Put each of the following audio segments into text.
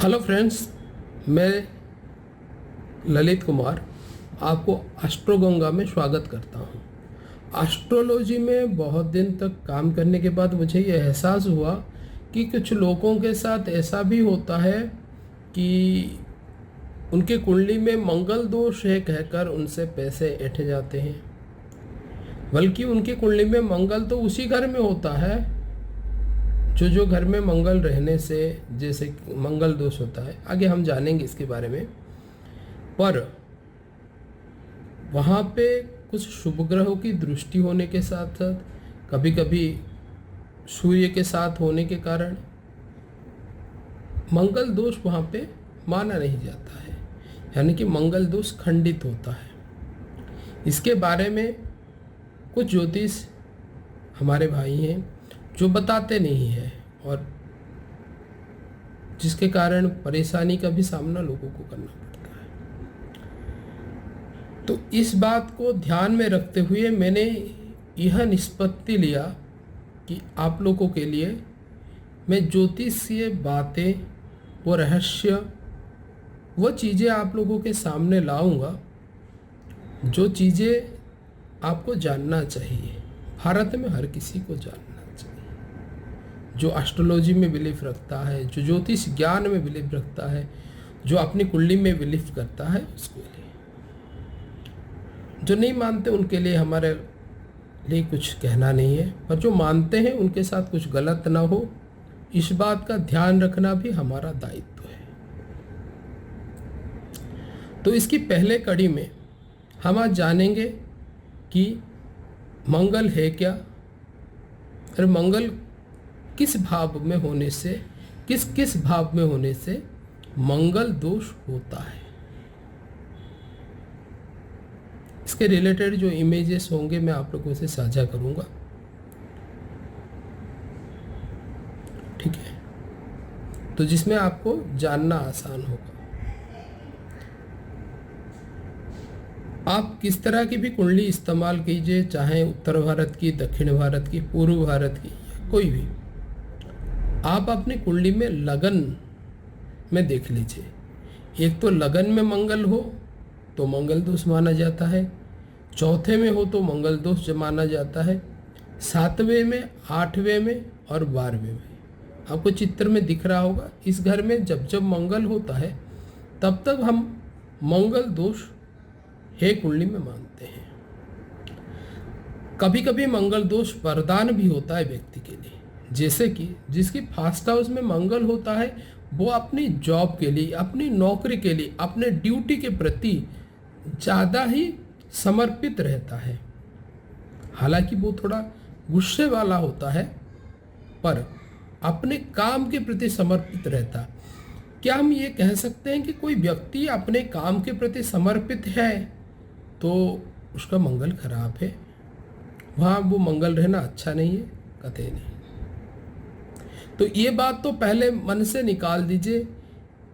Hello friends, मैं ललित कुमार आपको एस्ट्रोगंगा में स्वागत करता हूँ। एस्ट्रोलॉजी में बहुत दिन तक काम करने के बाद मुझे ये एहसास हुआ कि कुछ लोगों के साथ ऐसा भी होता है कि उनके कुंडली में मंगल दोष है कहकर उनसे पैसे ऐंठ जाते हैं। बल्कि उनकी कुंडली में मंगल तो उसी घर में होता है जो घर में मंगल रहने से जैसे मंगल दोष होता है। आगे हम जानेंगे इसके बारे में। पर वहाँ पे कुछ शुभ ग्रहों की दृष्टि होने के साथ साथ कभी कभी सूर्य के साथ होने के कारण मंगल दोष वहाँ पे माना नहीं जाता है, यानी कि मंगल दोष खंडित होता है। इसके बारे में कुछ ज्योतिष हमारे भाई हैं जो बताते नहीं है और जिसके कारण परेशानी का भी सामना लोगों को करना पड़ता है। तो इस बात को ध्यान में रखते हुए मैंने यह निष्पत्ति लिया कि आप लोगों के लिए मैं ज्योतिषीय बातें, वो रहस्य, वो चीज़ें आप लोगों के सामने लाऊंगा जो चीज़ें आपको जानना चाहिए। भारत में हर किसी को जानना चाहिए, जो एस्ट्रोलॉजी में बिलीव रखता है, जो ज्योतिष ज्ञान में बिलीव रखता है, जो अपनी कुंडली में बिलीव करता है, उसके लिए। जो नहीं मानते उनके लिए हमारे लिए कुछ कहना नहीं है, पर जो मानते हैं उनके साथ कुछ गलत ना हो, इस बात का ध्यान रखना भी हमारा दायित्व है। तो इसकी पहले कड़ी में हम आज जानेंगे कि मंगल है क्या और मंगल किस भाव में होने से, किस किस भाव में होने से मंगल दोष होता है। इसके रिलेटेड जो इमेजेस होंगे मैं आप लोगों से साझा करूंगा, ठीक है, तो जिसमें आपको जानना आसान होगा। आप किस तरह की भी कुंडली इस्तेमाल कीजिए, चाहे उत्तर भारत की, दक्षिण भारत की, पूर्व भारत की, कोई भी, आप अपनी कुंडली में लगन में देख लीजिए। एक तो लगन में मंगल हो तो मंगल दोष माना जाता है, चौथे में हो तो मंगल दोष माना जाता है, 7वें में, 8वें में और 12वें में। आपको चित्र में दिख रहा होगा, इस घर में जब जब मंगल होता है तब तक हम मंगल दोष है कुंडली में मानते हैं। कभी कभी मंगल दोष वरदान भी होता है व्यक्ति के लिए, जैसे कि जिसकी फास्ट हाउस में मंगल होता है वो अपनी जॉब के लिए, अपनी नौकरी के लिए, अपने ड्यूटी के प्रति ज़्यादा ही समर्पित रहता है। हालांकि वो थोड़ा गुस्से वाला होता है पर अपने काम के प्रति समर्पित रहता है। क्या हम ये कह सकते हैं कि कोई व्यक्ति अपने काम के प्रति समर्पित है तो उसका मंगल खराब है, वहाँ वो मंगल रहना अच्छा नहीं है? कतई नहीं। तो ये बात तो पहले मन से निकाल दीजिए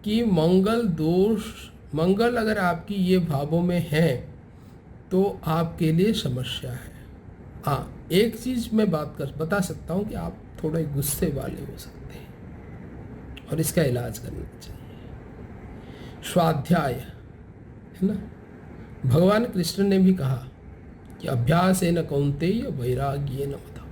कि मंगल दोष, मंगल अगर आपकी ये भावों में है तो आपके लिए समस्या है। हाँ, एक चीज़ मैं बता सकता हूँ कि आप थोड़े गुस्से वाले हो सकते हैं और इसका इलाज करना चाहिए। स्वाध्याय है ना, भगवान कृष्ण ने भी कहा कि अभ्यास न कौन्तेय वैराग्य न मता।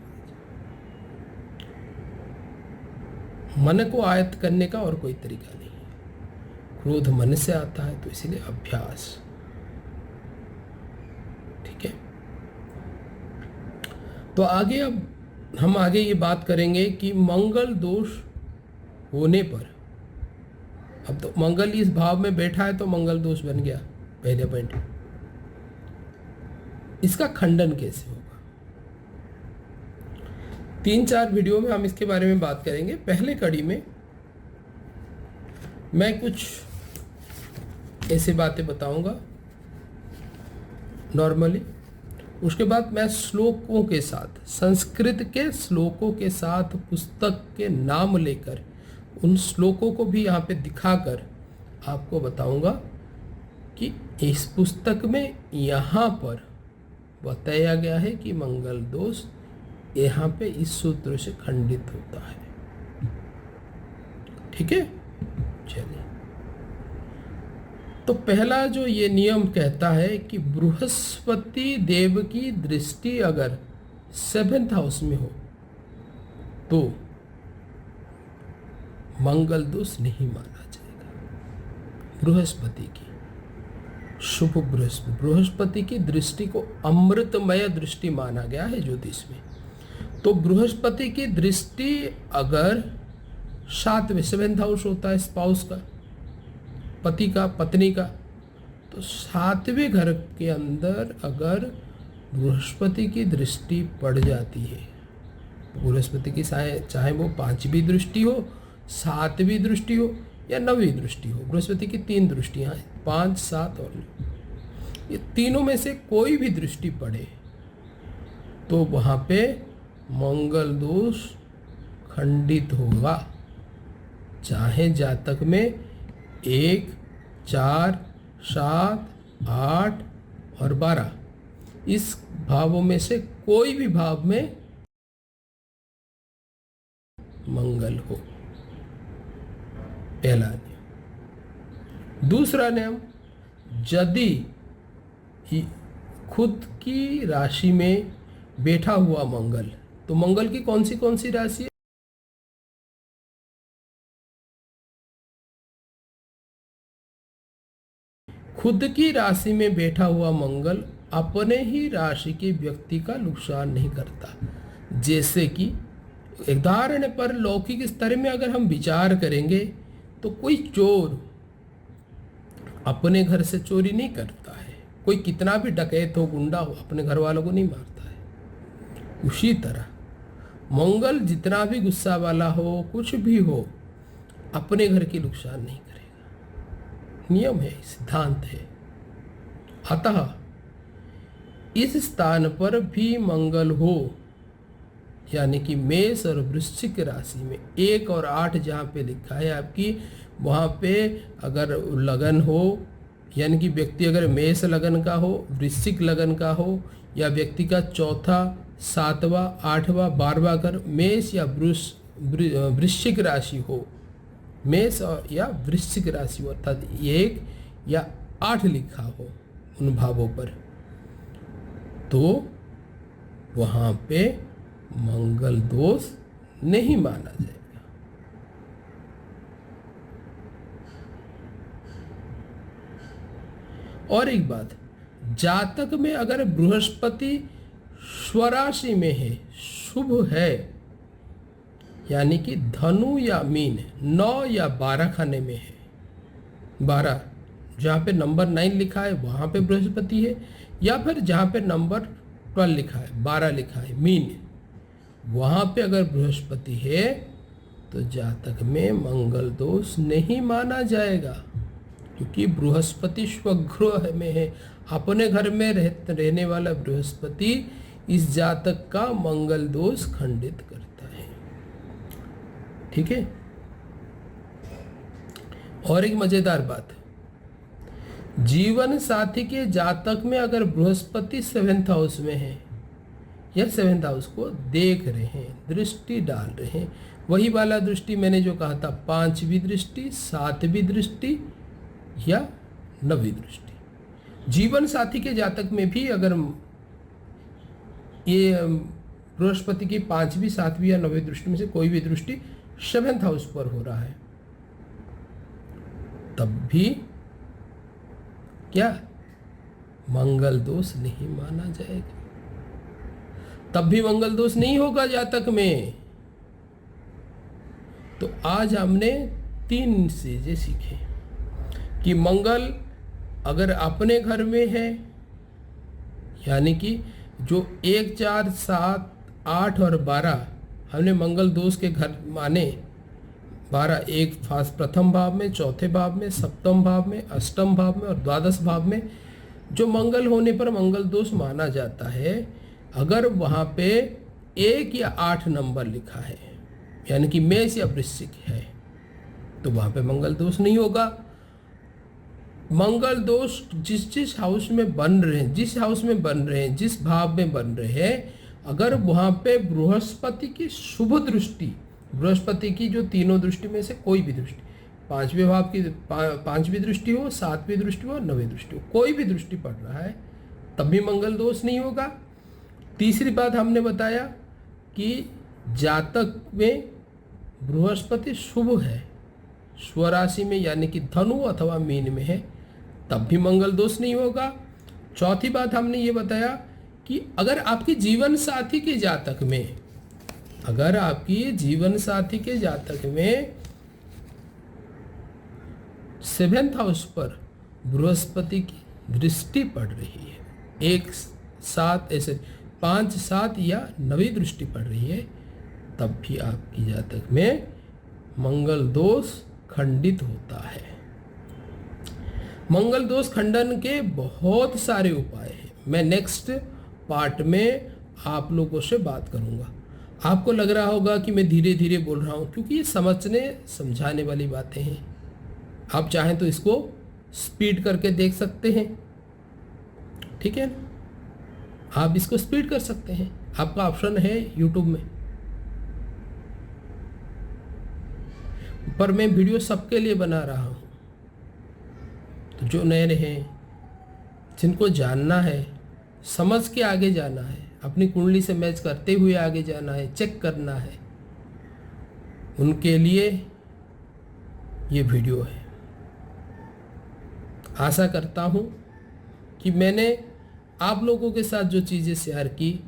मन को आयत्त करने का और कोई तरीका नहीं है। क्रोध मन से आता है तो इसीलिए अभ्यास, ठीक है। तो आगे अब हम ये बात करेंगे कि मंगल दोष होने पर, अब तो मंगल इस भाव में बैठा है तो मंगल दोष बन गया, पहले पॉइंट। इसका खंडन कैसे होगा? 3-4 वीडियो में हम इसके बारे में बात करेंगे। पहले कड़ी में मैं कुछ ऐसे बातें बताऊंगा नॉर्मली, उसके बाद मैं श्लोकों के साथ, संस्कृत के श्लोकों के साथ, पुस्तक के नाम लेकर उन श्लोकों को भी यहाँ पे दिखाकर आपको बताऊंगा कि इस पुस्तक में यहाँ पर बताया गया है कि मंगल दोष यहाँ पे इस सूत्र से खंडित होता है, ठीक है। चलिए, तो पहला जो ये नियम कहता है कि बृहस्पति देव की दृष्टि अगर 7th हाउस में हो तो मंगल दोष नहीं माना जाएगा। बृहस्पति की शुभ बृहस्पति की दृष्टि को अमृतमय दृष्टि माना गया है ज्योतिष में। तो बृहस्पति की दृष्टि अगर 7th हाउस होता है स्पाउस का, पति का, पत्नी का, तो 7वें घर के अंदर अगर बृहस्पति की दृष्टि पड़ जाती है, बृहस्पति की चाहे वो 5वीं दृष्टि हो, 7वीं दृष्टि हो या 9वीं दृष्टि हो, बृहस्पति की 3 दृष्टियां हैं, 5, 7 और 9, ये तीनों में से कोई भी दृष्टि पड़े तो वहां पे मंगल दोष खंडित होगा। चाहे जातक में 1, 4, 7, 8 और 12 इस भावों में से कोई भी भाव में मंगल हो। पहला नियम। दूसरा नियम, यदि खुद की राशि में बैठा हुआ मंगल, तो मंगल की कौन सी राशि है? खुद की राशि में बैठा हुआ मंगल अपने ही राशि के व्यक्ति का नुकसान नहीं करता। जैसे कि उदाहरण पर लौकिक स्तर में अगर हम विचार करेंगे तो कोई चोर अपने घर से चोरी नहीं करता है, कोई कितना भी डकैत हो, गुंडा हो, अपने घर वालों को नहीं मारता है। उसी तरह मंगल जितना भी गुस्सा वाला हो, कुछ भी हो, अपने घर की नुकसान नहीं करेगा। नियम है, सिद्धांत है। अतः इस स्थान पर भी मंगल हो, यानी कि मेष और वृश्चिक राशि में 1 और 8 जहाँ पे लिखा है आपकी, वहाँ पे अगर लगन हो, यानी कि व्यक्ति अगर मेष लगन का हो, वृश्चिक लगन का हो, या व्यक्ति का 4था, 7वां, 8वां, 12वां घर मेष या वृश्चिक राशि हो, मेष या वृश्चिक राशि हो, अर्थात 1 या 8 लिखा हो उन भावों पर, तो वहाँ पे मंगल दोष नहीं माना जाएगा। और एक बात, जातक में अगर बृहस्पति स्वराशि में है, शुभ है, यानी कि धनु या मीन 9 या 12 खाने में है, 12 जहाँ पे नंबर 9 लिखा है वहाँ पे बृहस्पति है, या फिर जहाँ पे नंबर 12 लिखा है, 12 लिखा है, मीन, वहाँ पे अगर बृहस्पति है तो जातक में मंगल दोष नहीं माना जाएगा, क्योंकि बृहस्पति स्वगृह में है, अपने घर में रहने वाला बृहस्पति इस जातक का मंगल दोष खंडित करता है। ठीक है। और एक मजेदार बात, जीवन साथी के जातक में अगर बृहस्पति 7th हाउस में है या 7th हाउस को देख रहे हैं, दृष्टि डाल रहे हैं, वही वाला दृष्टि मैंने जो कहा था, 5वीं दृष्टि, 7वीं दृष्टि या 9वीं दृष्टि, जीवन साथी के जातक में भी अगर ये बृहस्पति की 5वीं, 7वीं या 9वीं दृष्टि में से कोई भी दृष्टि 7th हाउस पर हो रहा है, तब भी क्या मंगल दोष नहीं माना जाएगा, तब भी मंगल दोष नहीं होगा जातक में। तो आज हमने 3 चीजें सीखे कि मंगल अगर अपने घर में है, यानी कि जो 1, 4, 7, 8 और 12 हमने मंगल दोष के घर माने, 12 एक प्रथम भाव में, चौथे भाव में, सप्तम भाव में, अष्टम भाव में और द्वादश भाव में जो मंगल होने पर मंगल दोष माना जाता है, अगर वहाँ पे 1 या 8 नंबर लिखा है, यानी कि मेष या वृश्चिक है, तो वहाँ पे मंगल दोष नहीं होगा। मंगल दोष जिस हाउस में बन रहे हैं, जिस हाउस में बन रहे हैं, जिस भाव में बन रहे हैं, अगर वहाँ पे बृहस्पति की शुभ दृष्टि, बृहस्पति की जो तीनों दृष्टि में से कोई भी दृष्टि पांचवें भाव की पांचवी दृष्टि हो, सातवीं दृष्टि हो, नवीं दृष्टि हो, कोई भी दृष्टि पड़ रहा है तब भी मंगल दोष नहीं होगा। तीसरी बात हमने बताया कि जातक में बृहस्पति शुभ है, स्वराशि में यानी कि धनु अथवा मीन में है, तब भी मंगल दोष नहीं होगा। चौथी बात हमने ये बताया कि अगर आपके जीवन साथी के जातक में, अगर आपकी जीवन साथी के जातक में 7th हाउस पर बृहस्पति की दृष्टि पड़ रही है, 1 7 ऐसे 5 7 या 9वीं दृष्टि पड़ रही है, तब भी आपकी जातक में मंगल दोष खंडित होता है। मंगल दोष खंडन के बहुत सारे उपाय हैं, मैं नेक्स्ट पार्ट में आप लोगों से बात करूंगा। आपको लग रहा होगा कि मैं धीरे धीरे बोल रहा हूँ, क्योंकि ये समझने समझाने वाली बातें हैं। आप चाहें तो इसको स्पीड करके देख सकते हैं, ठीक है ना, आप इसको स्पीड कर सकते हैं, आपका ऑप्शन है यूट्यूब में। पर मैं वीडियो सबके लिए बना रहा हूँ, तो जो नए हैं, जिनको जानना है, समझ के आगे जाना है, अपनी कुंडली से मैच करते हुए आगे जाना है, चेक करना है, उनके लिए ये वीडियो है। आशा करता हूँ कि मैंने आप लोगों के साथ जो चीज़ें शेयर की,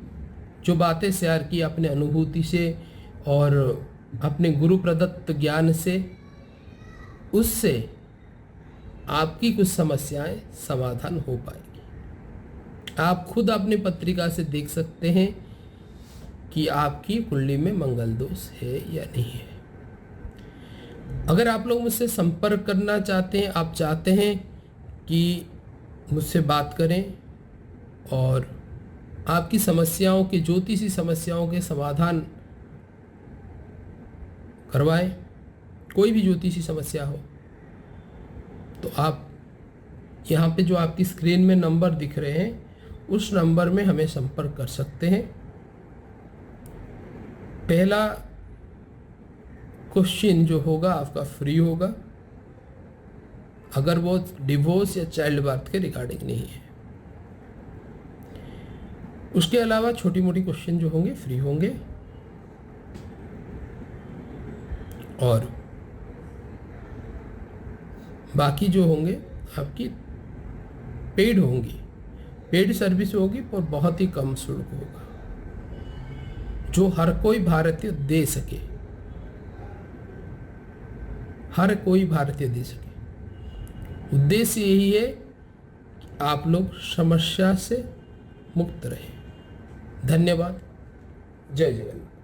जो बातें शेयर की अपने अनुभूति से और अपने गुरु प्रदत्त ज्ञान से, उससे आपकी कुछ समस्याएं समाधान हो पाएगी। आप खुद अपनी पत्रिका से देख सकते हैं कि आपकी कुंडली में मंगल दोष है या नहीं है। अगर आप लोग मुझसे संपर्क करना चाहते हैं, आप चाहते हैं कि मुझसे बात करें और आपकी समस्याओं के, ज्योतिषी समस्याओं के समाधान करवाएं, कोई भी ज्योतिषी समस्या हो, तो आप यहाँ पे जो आपकी स्क्रीन में नंबर दिख रहे हैं, उस नंबर में हमें संपर्क कर सकते हैं। पहला क्वेश्चन जो होगा आपका फ्री होगा, अगर वो डिवोर्स या चाइल्ड बर्थ के रिगार्डिंग नहीं है। उसके अलावा छोटी मोटी क्वेश्चन जो होंगे फ्री होंगे, और बाकी जो होंगे आपकी पेड होंगी, पेड सर्विस होगी, पर बहुत ही कम शुल्क होगा, जो हर कोई भारतीय दे सके, हर कोई भारतीय दे सके। उद्देश्य यही है कि आप लोग समस्या से मुक्त रहें। धन्यवाद। जय जगन्नाथ।